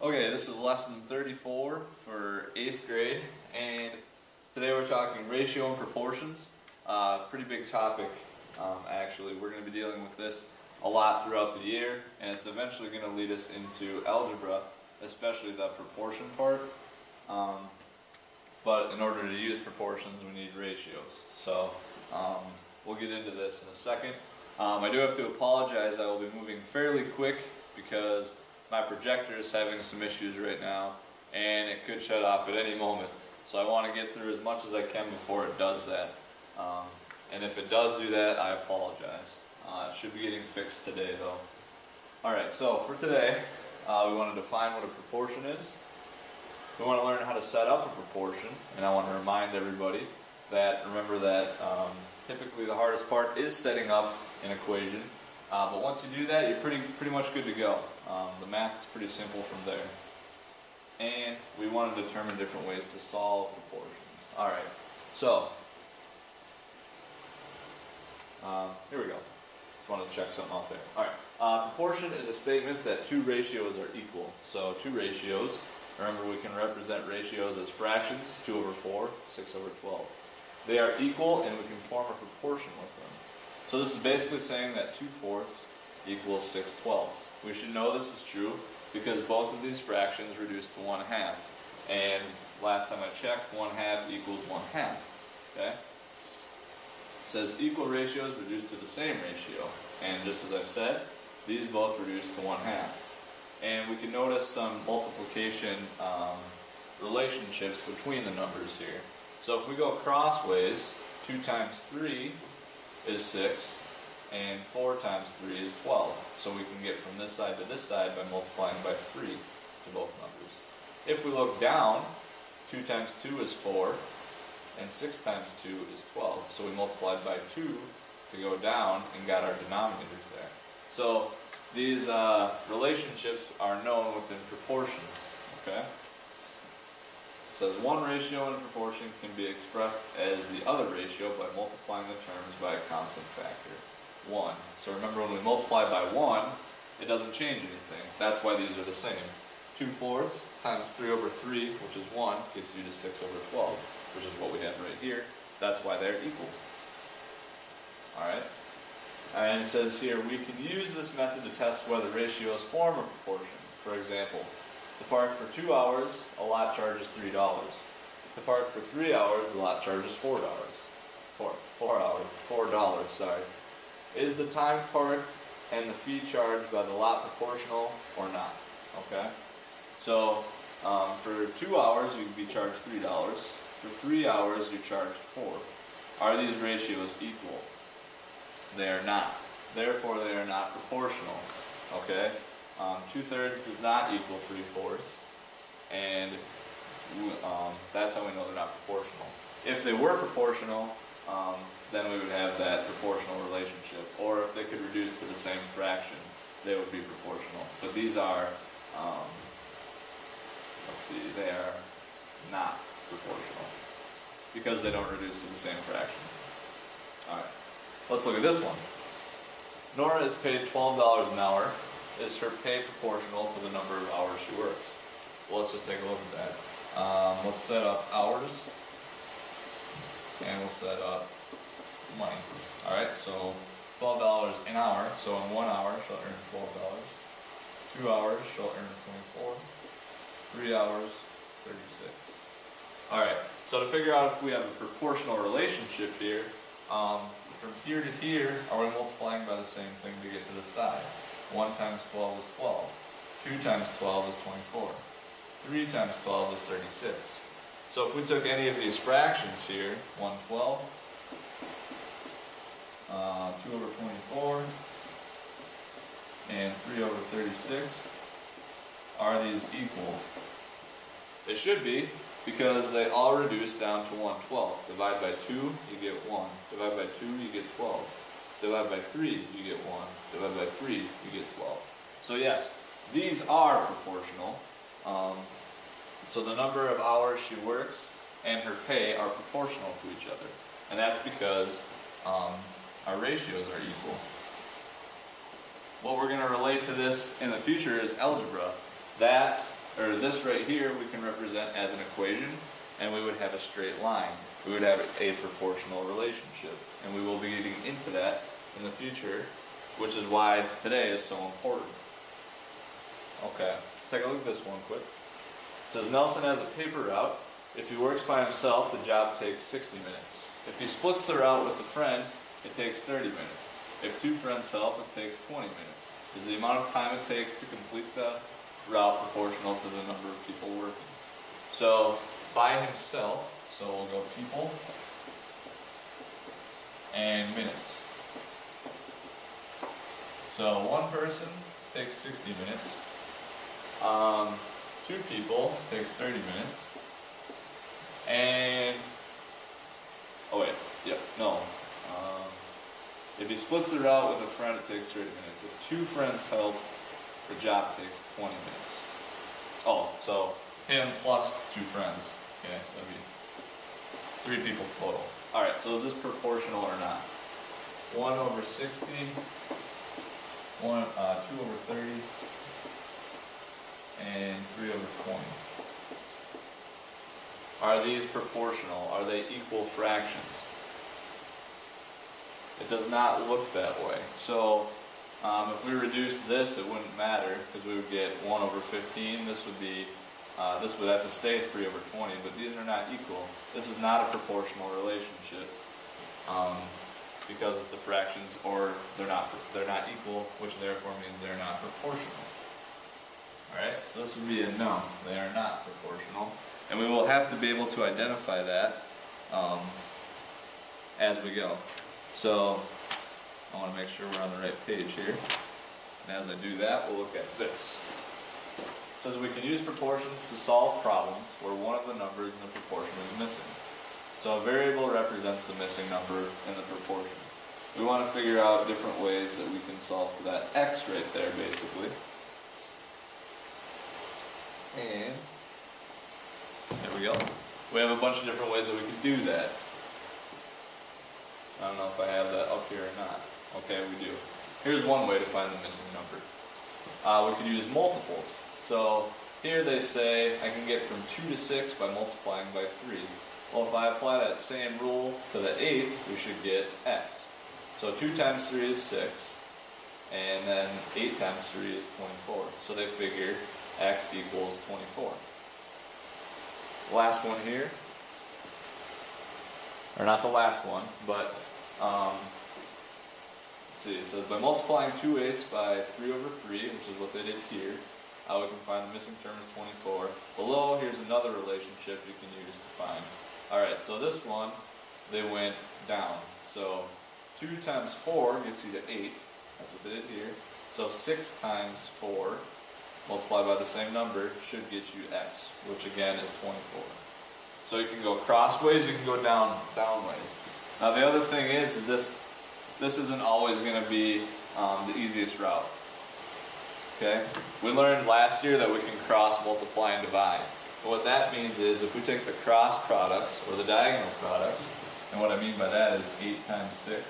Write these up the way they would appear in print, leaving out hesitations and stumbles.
Okay, this is lesson 34 for 8th grade, and today we're talking ratio and proportions. Pretty big topic, actually. We're going to be dealing with this a lot throughout the year, and it's eventually going to lead us into algebra, especially the proportion part. But in order to use proportions, we need ratios. So we'll get into this in a second. I do have to apologize. I will be moving fairly quick because my projector is having some issues right now, and it could shut off at any moment. So I want to get through as much as I can before it does that. And if it does do that, I apologize. It should be getting fixed today, though. Alright, so for today, we want to define what a proportion is. We want to learn how to set up a proportion, and I want to remind everybody that, remember that typically the hardest part is setting up an equation. But once you do that, you're pretty much good to go. The math is pretty simple from there. And we want to determine different ways to solve proportions. Alright, so here we go. Just wanted to check something out there. Alright, proportion is a statement that two ratios are equal. So two ratios, remember we can represent ratios as fractions, 2 over 4, 6 over 12. They are equal and we can form a proportion with them. So this is basically saying that 2/4 equals 6/12. We should know this is true because both of these fractions reduce to 1/2. And last time I checked, 1/2 equals 1/2. Okay? It says equal ratios reduce to the same ratio. And just as I said, these both reduce to 1/2. And we can notice some multiplication relationships between the numbers here. So if we go crossways, 2 times 3 is 6, and 4 times 3 is 12. So we can get from this side to this side by multiplying by 3 to both numbers. If we look down, 2 times 2 is 4, and 6 times 2 is 12. So we multiplied by 2 to go down and got our denominators there. So these relationships are known within proportions. Okay? It says one ratio in a proportion can be expressed as the other ratio by multiplying the terms by a constant factor, 1. So remember, when we multiply by 1, it doesn't change anything. That's why these are the same. 2/4 times 3 over 3, which is 1, gets you to 6 over 12, which is what we have right here. That's why they're equal. Alright? And it says here, we can use this method to test whether ratios form a proportion. For example, to park for 2 hours, a lot charges $3. To park for 3 hours, the lot charges $4. $4, sorry. Is the time parked and the fee charged by the lot proportional or not? Okay? So, for 2 hours, you can be charged $3. For 3 hours, you're charged $4. Are these ratios equal? They are not. Therefore, they are not proportional. Okay? 2/3 does not equal 3/4, and that's how we know they're not proportional. If they were proportional, then we would have that proportional relationship. Or if they could reduce to the same fraction, they would be proportional. But these are, they are not proportional because they don't reduce to the same fraction. Alright, let's look at this one. Nora is paid $12 an hour. Is her pay proportional to the number of hours she works? Well, let's just take a look at that. Let's set up hours, and we'll set up money. Alright, so $12 an hour, so in 1 hour she'll earn $12. 2 hours she'll earn 24. 3 hours, 36. Alright, so to figure out if we have a proportional relationship here, from here to here, are we multiplying by the same thing to get to the side? 1 times 12 is 12. 2 times 12 is 24. 3 times 12 is 36. So if we took any of these fractions here, 1/12, 2 over 24, and 3 over 36, are these equal? They should be, because they all reduce down to 1/12. Divide by 2, you get 1. Divide by 2, you get 12. Divide by 3, you get 1. Divide by 3, you get 12. So yes, these are proportional. So the number of hours she works and her pay are proportional to each other. And that's because our ratios are equal. What we're going to relate to this in the future is algebra. That or this right here, we can represent as an equation, and we would have a straight line. We would have a proportional relationship, and we will be getting into that in the future, which is why today is so important. Okay, let's take a look at this one quick. It says Nelson has a paper route. If he works by himself, the job takes 60 minutes. If he splits the route with a friend, it takes 30 minutes. If two friends help, it takes 20 minutes. Is the amount of time it takes to complete the route proportional to the number of people working? So, by himself, so we'll go people and minutes. So one person takes 60 minutes. Two people takes 30 minutes. And, oh wait, yep, no. If he splits the route with a friend, it takes 30 minutes. If two friends help, the job takes 20 minutes. Oh, so him plus two friends. Okay, so that'd be 3 people total. Alright, so is this proportional or not? 1 over 60, 2 over 30, and 3 over 20. Are these proportional? Are they equal fractions? It does not look that way. So if we reduce this, it wouldn't matter because we would get 1 over 15. This would be, this would have to stay 3 over 20, but these are not equal. This is not a proportional relationship because the fractions, or they're not equal, which therefore means they're not proportional. All right, so this would be a no. They are not proportional, and we will have to be able to identify that as we go. So I want to make sure we're on the right page here. And as I do that, we'll look at this. It says we can use proportions to solve problems where one of the numbers in the proportion is missing. So a variable represents the missing number in the proportion. We want to figure out different ways that we can solve for that x right there, basically. And there we go. We have a bunch of different ways that we can do that. I don't know if I have that up here or not. Okay, we do. Here's one way to find the missing number. We could use multiples. So here they say I can get from 2 to 6 by multiplying by 3. Well, if I apply that same rule to the 8th, we should get x. So 2 times 3 is 6, and then 8 times 3 is 24. So they figure x equals 24. Last one here, or not the last one, but let's see, it says by multiplying 2/8 by 3 over 3, which is what they did here, we can find the missing term is 24. Below, here's another relationship you can use to find. Alright, so this one, they went down. So 2 times 4 gets you to 8, that's what they did here. So 6 times 4, multiplied by the same number, should get you x, which again is 24. So you can go crossways, you can go downways. Now the other thing is this isn't always going to be the easiest route. Okay? We learned last year that we can cross, multiply, and divide. But what that means is if we take the cross products, or the diagonal products, and what I mean by that is 8 times 6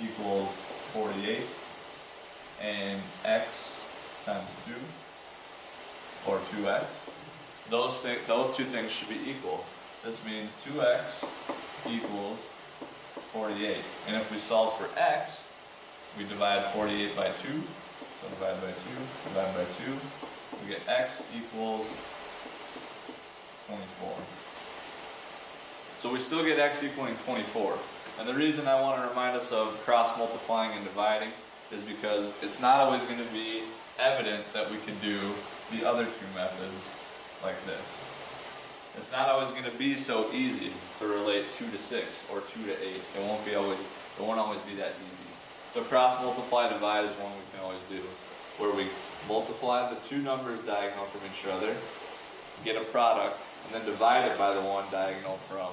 equals 48, and x times 2, or 2x, those two things should be equal. This means 2x equals 48. And if we solve for x, we divide 48 by 2. So divide by 2, divide by 2. We get x equals 24. So we still get x equaling 24. And the reason I want to remind us of cross multiplying and dividing is because it's not always going to be evident that we can do the other two methods like this. It's not always going to be so easy to relate 2 to 6 or 2 to 8. It won't always be that easy. So cross multiply divide is one we can always do, where we multiply the two numbers diagonal from each other, get a product, and then divide it by the one diagonal from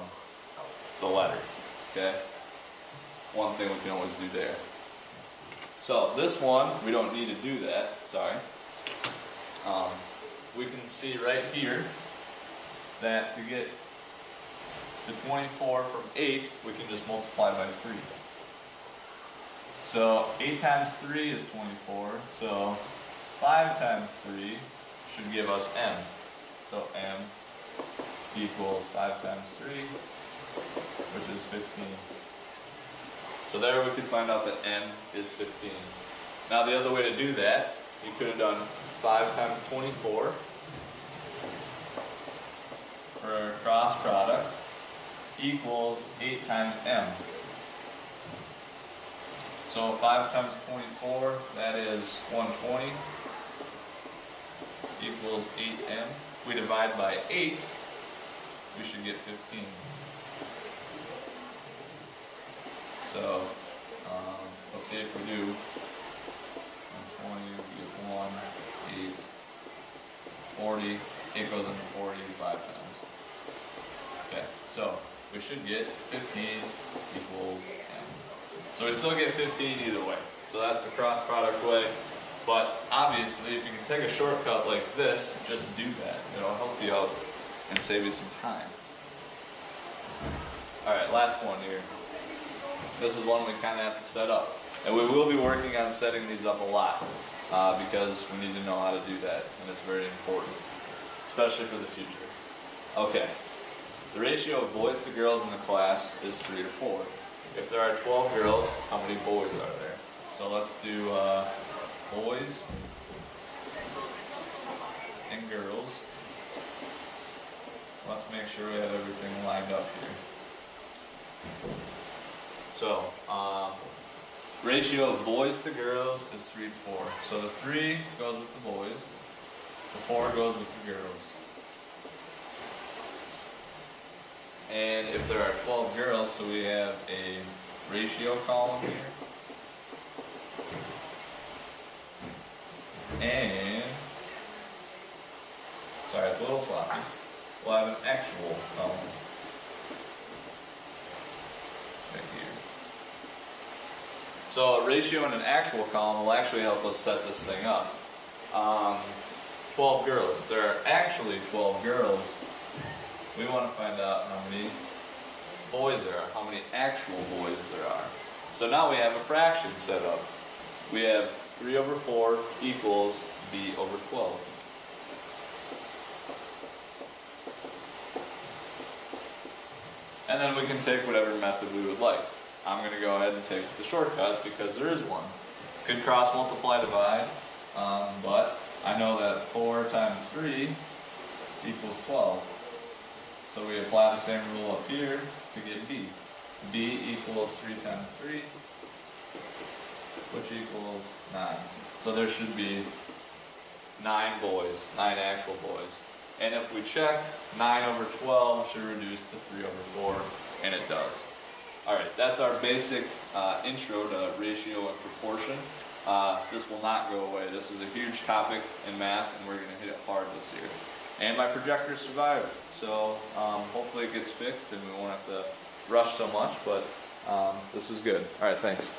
the letter. Okay? One thing we can always do there. So this one, we don't need to do that, sorry. We can see right here that to get to 24 from 8, we can just multiply by 3. So 8 times 3 is 24, so 5 times 3 should give us m. So m equals 5 times 3, which is 15. So there we could find out that m is 15. Now the other way to do that, you could have done 5 times 24 for cross product equals 8 times m. So 5 times 24, that is 120, equals 8m. If we divide by 8, we should get 15. So, let's see if we do 120, we get 1, 8, 40, 8 goes into 40 5 times. Okay, so we should get 15 equals m. So we still get 15 either way. So that's the cross product way. But obviously, if you can take a shortcut like this, just do that. It'll help you out and save you some time. Alright, last one here. This is one we kind of have to set up. And we will be working on setting these up a lot because we need to know how to do that. And it's very important, especially for the future. Okay, the ratio of boys to girls in the class is 3 to 4. If there are 12 girls, how many boys are there? So let's do boys and girls. Let's make sure we have everything lined up here. So, ratio of boys to girls is 3 to 4. So the 3 goes with the boys, the 4 goes with the girls. And if there are 12 girls, so we have a ratio column here. And, sorry, it's a little sloppy. We'll have an actual column right here. So a ratio and an actual column will actually help us set this thing up. 12 girls. There are actually 12 girls. We want to find out how many boys there are, how many actual boys there are. So now we have a fraction set up. We have 3 over 4 equals b over 12. And then we can take whatever method we would like. I'm going to go ahead and take the shortcut because there is one. Could cross multiply divide, but I know that 4 times 3 equals 12. So we apply the same rule up here to get b. b equals 3 times 3, which equals 9. So there should be 9 boys, 9 actual boys. And if we check, 9 over 12 should reduce to 3 over 4, and it does. Alright, that's our basic intro to ratio and proportion. This will not go away. This is a huge topic in math, and we're going to hit it hard this year. And my projector survived, so hopefully it gets fixed and we won't have to rush so much, but this was good. Alright, thanks.